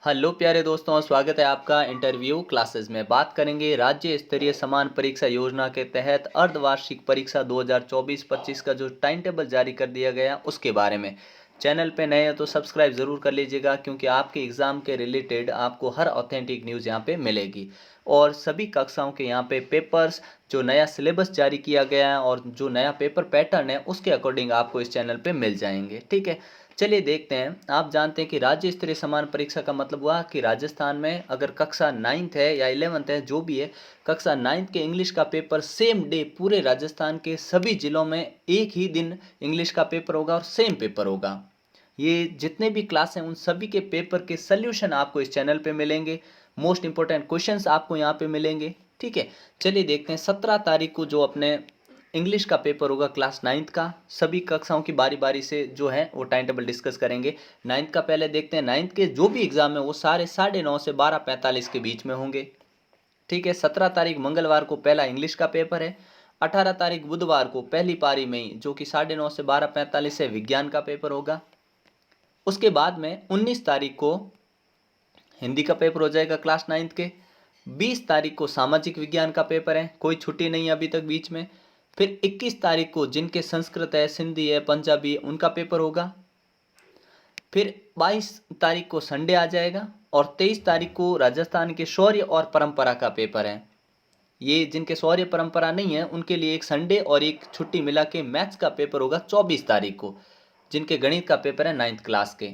Hello प्यारे दोस्तों, स्वागत है आपका इंटरव्यू क्लासेस में। बात करेंगे राज्य स्तरीय समान परीक्षा योजना के तहत अर्धवार्षिक परीक्षा 2024-25 का जो टाइम टेबल जारी कर दिया गया उसके बारे में। चैनल पे नए हैं तो सब्सक्राइब ज़रूर कर लीजिएगा, क्योंकि आपके एग्ज़ाम के रिलेटेड आपको हर ऑथेंटिक न्यूज़ यहाँ पे मिलेगी। और सभी कक्षाओं के यहाँ पे पेपर्स, जो नया सिलेबस जारी किया गया है और जो नया पेपर पैटर्न है उसके अकॉर्डिंग आपको इस चैनल पे मिल जाएंगे। ठीक है, चलिए देखते हैं। आप जानते हैं कि राज्य स्तरीय समान परीक्षा का मतलब हुआ कि राजस्थान में अगर कक्षा 9th है या 11th है, जो भी है, कक्षा 9th के इंग्लिश का पेपर सेम डे पूरे राजस्थान के सभी जिलों में एक ही दिन इंग्लिश का पेपर होगा और सेम पेपर होगा। ये जितने भी क्लास हैं उन सभी के पेपर के सल्यूशन आपको इस चैनल पे मिलेंगे। मोस्ट इंपॉर्टेंट क्वेश्चंस आपको यहाँ पे मिलेंगे। ठीक है, चलिए देखते हैं। 17 तारीख को जो अपने इंग्लिश का पेपर होगा क्लास 9th का, सभी कक्षाओं की बारी बारी से जो है वो टाइम टेबल डिस्कस करेंगे। 9th का पहले देखते हैं। 9th के जो भी एग्जाम है वो सारे 9:30 से 12:45 के बीच में होंगे। ठीक है, 17 तारीख मंगलवार को पहला इंग्लिश का पेपर है। 18 तारीख बुधवार को पहली पारी में ही, जो कि 9:30 से 12:45 से विज्ञान का पेपर होगा। उसके बाद में 19 तारीख को हिंदी का पेपर हो जाएगा क्लास 9th के। 20 तारीख को सामाजिक विज्ञान का पेपर है, कोई छुट्टी नहीं है अभी तक बीच में। फिर 21 तारीख को जिनके संस्कृत है, सिंधी है, पंजाबी है, उनका पेपर होगा। फिर 22 तारीख को संडे आ जाएगा और 23 तारीख को राजस्थान के शौर्य और परंपरा का पेपर है। ये जिनके शौर्य परंपरा नहीं है उनके लिए एक संडे और एक छुट्टी मिला के मैथ्स का पेपर होगा 24 तारीख को, जिनके गणित का पेपर है 9th क्लास के।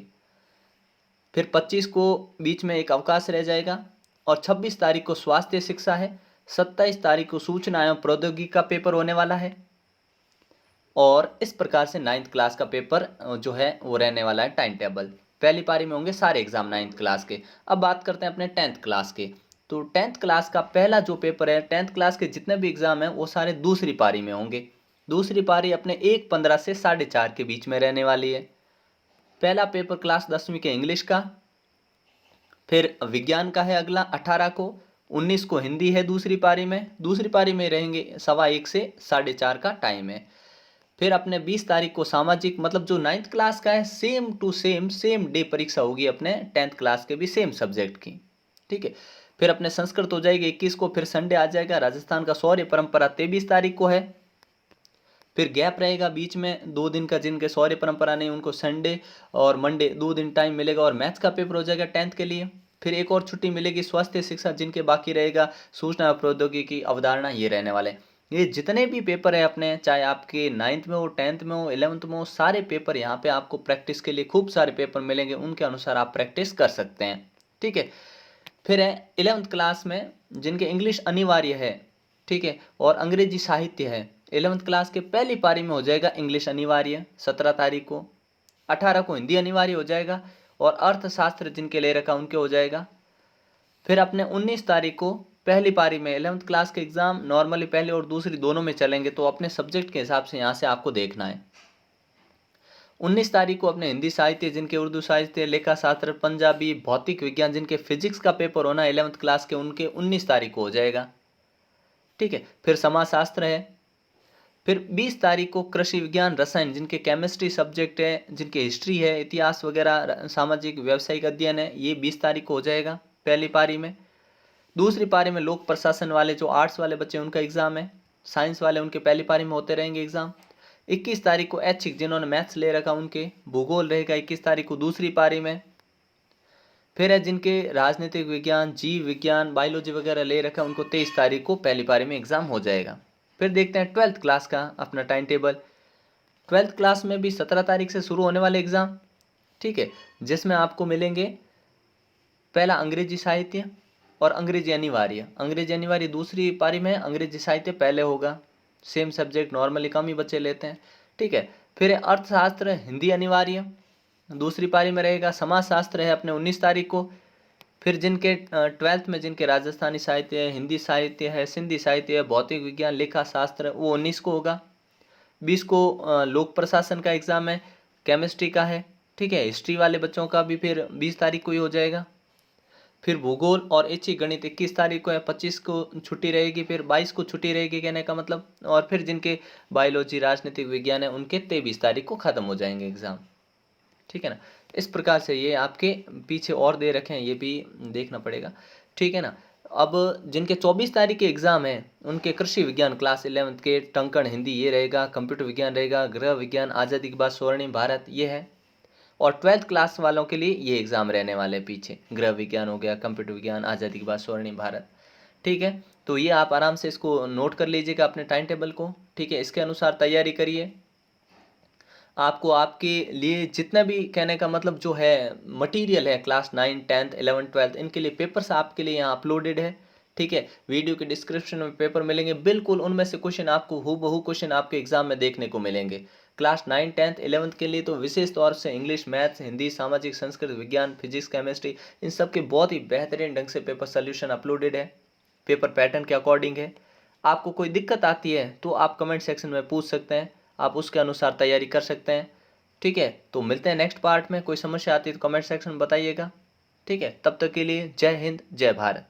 फिर 25 को बीच में एक अवकाश रह जाएगा और 26 तारीख को स्वास्थ्य शिक्षा है। 27 तारीख को सूचना एवं प्रौद्योगिकी का पेपर होने वाला है। और इस प्रकार से 9th क्लास का पेपर जो है वो रहने वाला है टाइम टेबल। पहली पारी में होंगे सारे एग्जाम 9th क्लास के। अब बात करते हैं अपने 10th क्लास के। तो 10th क्लास का पहला जो पेपर है, 10th क्लास के जितने भी एग्जाम हैं वो सारे दूसरी पारी में होंगे। दूसरी पारी अपने 1:15 से 4:30 के बीच में रहने वाली है। पहला पेपर क्लास 10वीं के इंग्लिश का, फिर विज्ञान का है अगला 18 को। 19 को हिंदी है दूसरी पारी में रहेंगे 1:15 से 4:30 का टाइम है। फिर अपने 20 तारीख को सामाजिक, मतलब जो 9th क्लास का है, सेम टू सेम डे परीक्षा होगी अपने 10th क्लास के भी सेम सब्जेक्ट की। ठीक है, फिर अपने संस्कृत हो जाएगी 21 को। फिर संडे आ जाएगा। राजस्थान का शौर्य परंपरा 23 तारीख को है। फिर गैप रहेगा बीच में 2 दिन का, जिनके शौर्य परंपरा नहीं उनको संडे और मंडे 2 दिन टाइम मिलेगा और मैथ्स का पेपर हो जाएगा 10th के लिए। फिर एक और छुट्टी मिलेगी स्वास्थ्य शिक्षा, जिनके बाकी रहेगा सूचना प्रौद्योगिकी अवधारणा, ये रहने वाले। ये जितने भी पेपर है अपने, चाहे आपके 9th में हो, 10th में हो, 11th में हो, सारे पेपर यहाँ पे आपको प्रैक्टिस के लिए खूब सारे पेपर मिलेंगे। उनके अनुसार आप प्रैक्टिस कर सकते हैं। ठीक है, फिर है 11th क्लास में जिनके इंग्लिश अनिवार्य है, ठीक है, और अंग्रेजी साहित्य है। 11th क्लास के पहली पारी में हो जाएगा इंग्लिश अनिवार्य 17 तारीख को। 18 को हिंदी अनिवार्य हो जाएगा और अर्थशास्त्र जिनके ले रखा उनके हो जाएगा। फिर अपने 19 तारीख को पहली पारी में 11th क्लास के एग्जाम नॉर्मली पहले और दूसरी दोनों में चलेंगे, तो अपने सब्जेक्ट के हिसाब से यहाँ से आपको देखना है। 19 तारीख को अपने हिंदी साहित्य जिनके उर्दू साहित्य, लेखा शास्त्र, पंजाबी, भौतिक विज्ञान जिनके फिजिक्स का पेपर होना 11th क्लास के, उनके 19 तारीख को हो जाएगा। ठीक है, फिर समाजशास्त्र है। फिर 20 तारीख को कृषि विज्ञान, रसायन जिनके केमिस्ट्री सब्जेक्ट है, जिनके हिस्ट्री है, इतिहास वगैरह, सामाजिक व्यावसायिक अध्ययन है, ये 20 तारीख को हो जाएगा पहली पारी में। दूसरी पारी में लोक प्रशासन वाले जो आर्ट्स वाले बच्चे उनका एग्जाम है। साइंस वाले उनके पहली पारी में होते रहेंगे एग्जाम। 21 तारीख को ऐच्छिक जिन्होंने मैथ्स ले रखा उनके भूगोल रहेगा 21 तारीख को दूसरी पारी में। फिर है जिनके राजनीतिक विज्ञान, जीव विज्ञान, बायोलॉजी वगैरह ले रखा उनको 23 तारीख को पहली पारी में एग्जाम हो जाएगा। फिर देखते हैं 12th क्लास का अपना टाइम टेबल। 12th क्लास में भी 17 तारीख से शुरू होने वाले एग्जाम, ठीक है, जिसमें आपको मिलेंगे पहला अंग्रेजी साहित्य और अंग्रेजी अनिवार्य। अंग्रेजी अनिवार्य दूसरी पारी में, अंग्रेजी साहित्य पहले होगा। सेम सब्जेक्ट नॉर्मली कम ही बच्चे लेते हैं। ठीक है, फिर है अर्थशास्त्र हिंदी अनिवार्य, दूसरी पारी में रहेगा। समाजशास्त्र है अपने 19 तारीख को। फिर जिनके 12th में जिनके राजस्थानी साहित्य है, हिंदी साहित्य है, सिंधी साहित्य है, भौतिक विज्ञान, लेखा शास्त्र, वो 19 को होगा। 20 को लोक प्रशासन का एग्जाम है, केमिस्ट्री का है। ठीक है, हिस्ट्री वाले बच्चों का भी फिर 20 तारीख को ही हो जाएगा। फिर भूगोल और ऐच्छिक गणित 21 तारीख को है। 25 को छुट्टी रहेगी, फिर 22 को छुट्टी रहेगी कहने का मतलब। और फिर जिनके बायोलॉजी, राजनीतिक विज्ञान है, उनके 23 तारीख को ख़त्म हो जाएंगे एग्ज़ाम। ठीक है ना। इस प्रकार से ये आपके पीछे और दे रखे हैं, ये भी देखना पड़ेगा, ठीक है ना। अब जिनके 24 तारीख के एग्जाम हैं उनके कृषि विज्ञान क्लास 11th के टंकण हिंदी ये रहेगा, कंप्यूटर विज्ञान रहेगा, गृह विज्ञान आज़ादी के बाद स्वर्णिम भारत ये है, और 12th क्लास वालों के लिए ये एग्जाम रहने वाले हैं पीछे, गृह विज्ञान हो गया, कंप्यूटर विज्ञान आज़ादी के बाद स्वर्णिम भारत, ठीक है। तो ये आप आराम से इसको नोट कर लीजिएगा अपने टाइम टेबल को, ठीक है। इसके अनुसार तैयारी करिए। आपको आपके लिए जितना भी कहने का मतलब जो है मटेरियल है क्लास 9 10th 11th 12th इनके लिए पेपर्स आपके लिए यहाँ अपलोडेड है, ठीक है। वीडियो के डिस्क्रिप्शन में पेपर मिलेंगे, बिल्कुल उनमें से क्वेश्चन आपको हूबहू क्वेश्चन आपके एग्जाम में देखने को मिलेंगे। क्लास 9 10th 11th के लिए तो विशेष तौर से इंग्लिश, मैथ्स, हिंदी, सामाजिक, संस्कृत, विज्ञान, फिजिक्स, केमिस्ट्री इन सब के बहुत ही बेहतरीन ढंग से पेपर सोल्यूशन अपलोडेड है, पेपर पैटर्न के अकॉर्डिंग है। आपको कोई दिक्कत आती है तो आप कमेंट सेक्शन में पूछ सकते हैं, आप उसके अनुसार तैयारी कर सकते हैं, ठीक है। तो मिलते हैं नेक्स्ट पार्ट में, कोई समस्या आती है तो कमेंट सेक्शन में बताइएगा, ठीक है। तब तक के लिए जय हिंद, जय भारत।